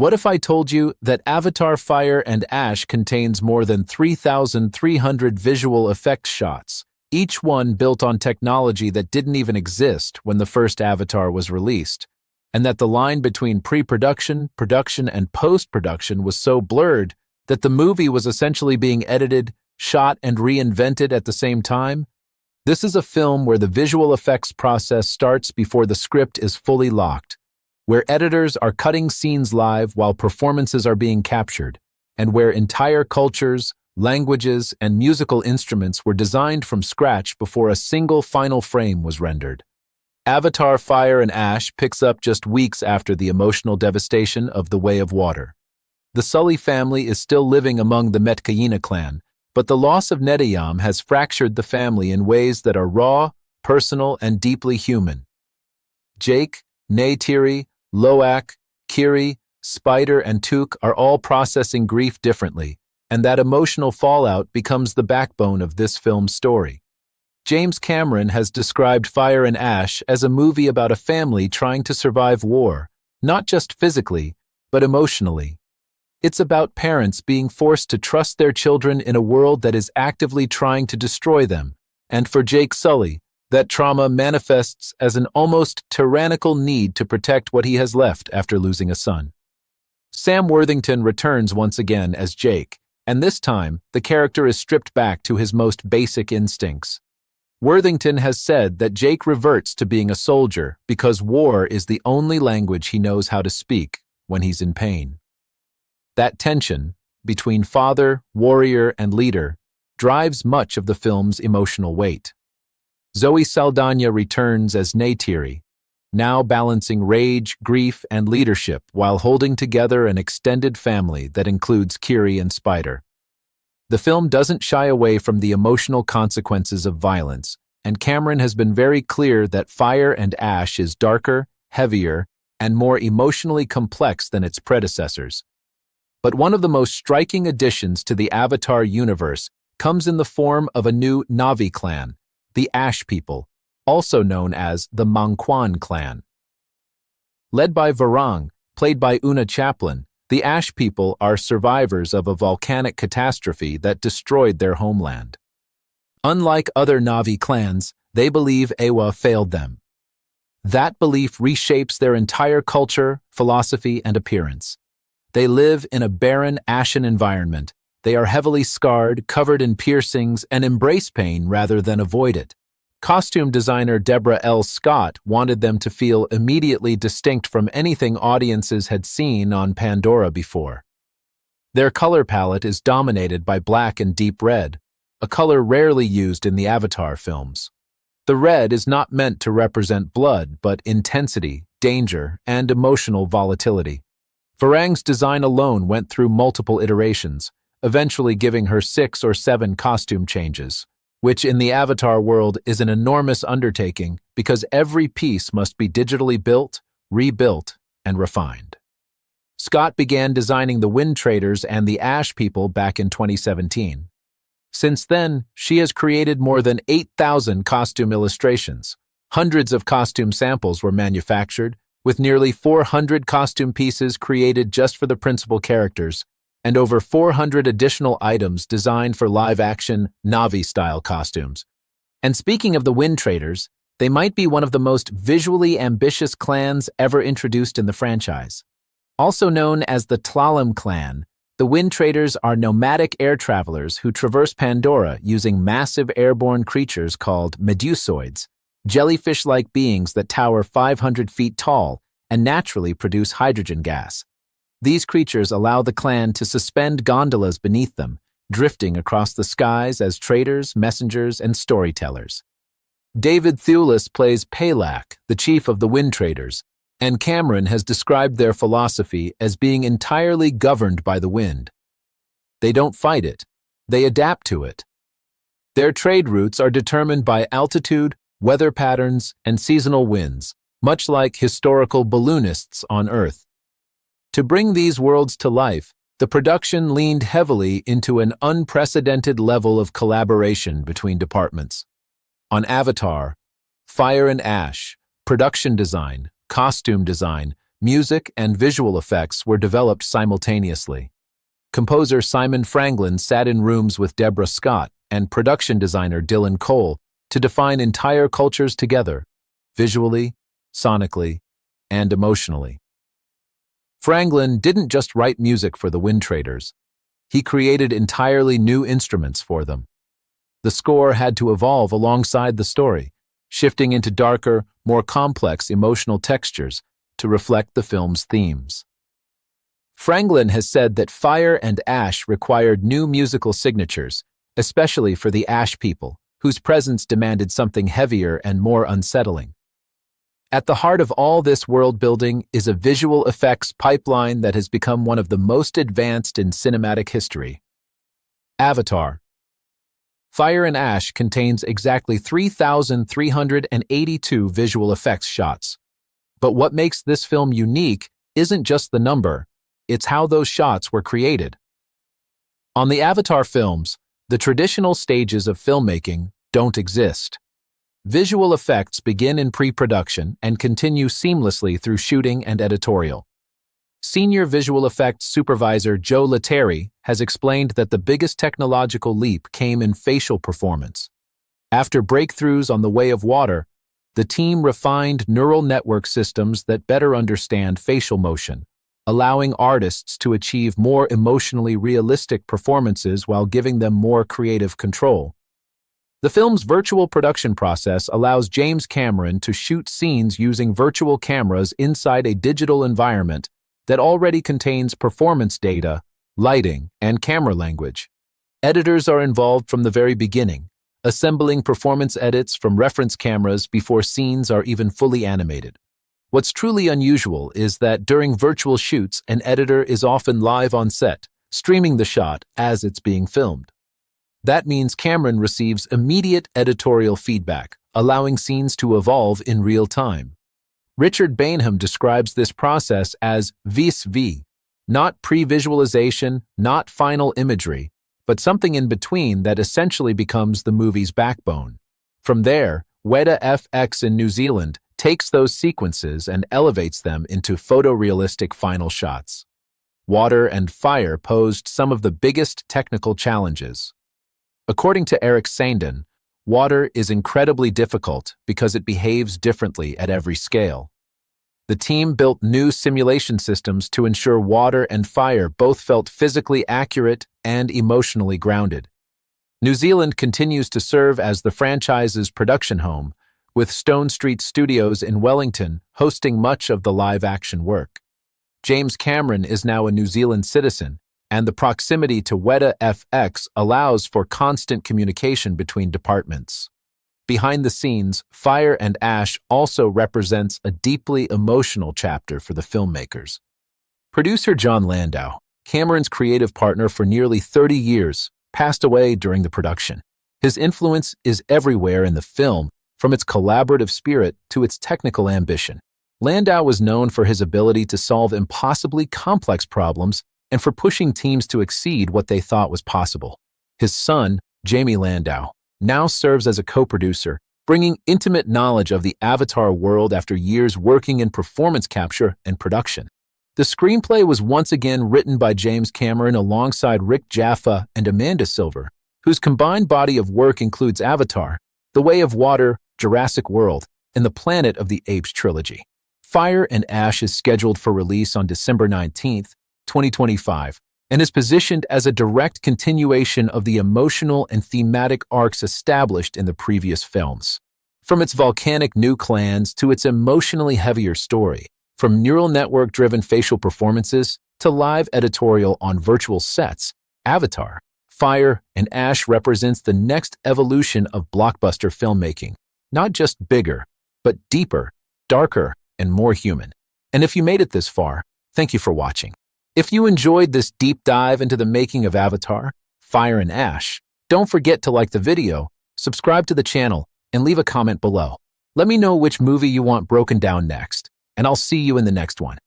What if I told you that Avatar Fire and Ash contains more than 3,300 visual effects shots, each one built on technology that didn't even exist when the first Avatar was released, and that the line between pre-production, production, and post-production was so blurred that the movie was essentially being edited, shot, and reinvented at the same time? This is a film where the visual effects process starts before the script is fully locked, where editors are cutting scenes live while performances are being captured, and where entire cultures, languages, and musical instruments were designed from scratch before a single final frame was rendered. Avatar Fire and Ash picks up just weeks after the emotional devastation of The Way of Water. The Sully family is still living among the Metkayina clan, but the loss of Neteyam has fractured the family in ways that are raw, personal, and deeply human. Jake, Neytiri, Loak, Kiri, Spider, and Took are all processing grief differently, and that emotional fallout becomes the backbone of this film's story. James Cameron has described Fire and Ash as a movie about a family trying to survive war, not just physically, but emotionally. It's about parents being forced to trust their children in a world that is actively trying to destroy them, and for Jake Sully, that trauma manifests as an almost tyrannical need to protect what he has left after losing a son. Sam Worthington returns once again as Jake, and this time, the character is stripped back to his most basic instincts. Worthington has said that Jake reverts to being a soldier because war is the only language he knows how to speak when he's in pain. That tension between father, warrior, and leader drives much of the film's emotional weight. Zoe Saldana returns as Neytiri, now balancing rage, grief, and leadership while holding together an extended family that includes Kiri and Spider. The film doesn't shy away from the emotional consequences of violence, and Cameron has been very clear that Fire and Ash is darker, heavier, and more emotionally complex than its predecessors. But one of the most striking additions to the Avatar universe comes in the form of a new Na'vi clan, the Ash people, also known as the Mangquan clan. Led by Varang, played by Una Chaplin, the Ash people are survivors of a volcanic catastrophe that destroyed their homeland. Unlike other Na'vi clans, they believe Ewa failed them. That belief reshapes their entire culture, philosophy, and appearance. They live in a barren, ashen environment. They are heavily scarred, covered in piercings, and embrace pain rather than avoid it. Costume designer Deborah L. Scott wanted them to feel immediately distinct from anything audiences had seen on Pandora before. Their color palette is dominated by black and deep red, a color rarely used in the Avatar films. The red is not meant to represent blood, but intensity, danger, and emotional volatility. Varang's design alone went through multiple iterations, eventually giving her 6 or 7 costume changes, which in the Avatar world is an enormous undertaking because every piece must be digitally built, rebuilt, and refined. Scott began designing the Wind Traders and the Ash people back in 2017. Since then, she has created more than 8,000 costume illustrations. Hundreds of costume samples were manufactured, with nearly 400 costume pieces created just for the principal characters, and over 400 additional items designed for live-action, Na'vi-style costumes. And speaking of the Wind Traders, they might be one of the most visually ambitious clans ever introduced in the franchise. Also known as the Tlalim clan, the Wind Traders are nomadic air travelers who traverse Pandora using massive airborne creatures called medusoids, jellyfish-like beings that tower 500 feet tall and naturally produce hydrogen gas. These creatures allow the clan to suspend gondolas beneath them, drifting across the skies as traders, messengers, and storytellers. David Thewlis plays Palak, the chief of the Wind Traders, and Cameron has described their philosophy as being entirely governed by the wind. They don't fight it, they adapt to it. Their trade routes are determined by altitude, weather patterns, and seasonal winds, much like historical balloonists on Earth. To bring these worlds to life, the production leaned heavily into an unprecedented level of collaboration between departments. On Avatar, Fire and Ash, production design, costume design, music, and visual effects were developed simultaneously. Composer Simon Franklin sat in rooms with Deborah Scott and production designer Dylan Cole to define entire cultures together, visually, sonically, and emotionally. Franklin didn't just write music for the Wind Traders. He created entirely new instruments for them. The score had to evolve alongside the story, shifting into darker, more complex emotional textures to reflect the film's themes. Franklin has said that Fire and Ash required new musical signatures, especially for the Ash people, whose presence demanded something heavier and more unsettling. At the heart of all this world-building is a visual effects pipeline that has become one of the most advanced in cinematic history. Avatar. Fire and Ash contains exactly 3,382 visual effects shots. But what makes this film unique isn't just the number, it's how those shots were created. On the Avatar films, the traditional stages of filmmaking don't exist. Visual effects begin in pre-production and continue seamlessly through shooting and editorial. Senior visual effects supervisor Joe Letteri has explained that the biggest technological leap came in facial performance. After breakthroughs on the Way of Water, the team refined neural network systems that better understand facial motion, allowing artists to achieve more emotionally realistic performances while giving them more creative control. The film's virtual production process allows James Cameron to shoot scenes using virtual cameras inside a digital environment that already contains performance data, lighting, and camera language. Editors are involved from the very beginning, assembling performance edits from reference cameras before scenes are even fully animated. What's truly unusual is that during virtual shoots, an editor is often live on set, streaming the shot as it's being filmed. That means Cameron receives immediate editorial feedback, allowing scenes to evolve in real time. Richard Bainham describes this process as vis-a-vis, not pre-visualization, not final imagery, but something in between that essentially becomes the movie's backbone. From there, Weta FX in New Zealand takes those sequences and elevates them into photorealistic final shots. Water and fire posed some of the biggest technical challenges. According to Eric Sandin, water is incredibly difficult because it behaves differently at every scale. The team built new simulation systems to ensure water and fire both felt physically accurate and emotionally grounded. New Zealand continues to serve as the franchise's production home, with Stone Street Studios in Wellington hosting much of the live-action work. James Cameron is now a New Zealand citizen, and the proximity to Weta FX allows for constant communication between departments. Behind the scenes, Fire and Ash also represents a deeply emotional chapter for the filmmakers. Producer John Landau, Cameron's creative partner for nearly 30 years, passed away during the production. His influence is everywhere in the film, from its collaborative spirit to its technical ambition. Landau was known for his ability to solve impossibly complex problems and for pushing teams to exceed what they thought was possible. His son, Jamie Landau, now serves as a co-producer, bringing intimate knowledge of the Avatar world after years working in performance capture and production. The screenplay was once again written by James Cameron alongside Rick Jaffa and Amanda Silver, whose combined body of work includes Avatar, The Way of Water, Jurassic World, and the Planet of the Apes trilogy. Fire and Ash is scheduled for release on December 19, 2025, and is positioned as a direct continuation of the emotional and thematic arcs established in the previous films. From its volcanic new clans to its emotionally heavier story, from neural network-driven facial performances to live editorial on virtual sets, Avatar, Fire and Ash represents the next evolution of blockbuster filmmaking. Not just bigger, but deeper, darker, and more human. And if you made it this far, thank you for watching. If you enjoyed this deep dive into the making of Avatar, Fire and Ash, don't forget to like the video, subscribe to the channel, and leave a comment below. Let me know which movie you want broken down next, and I'll see you in the next one.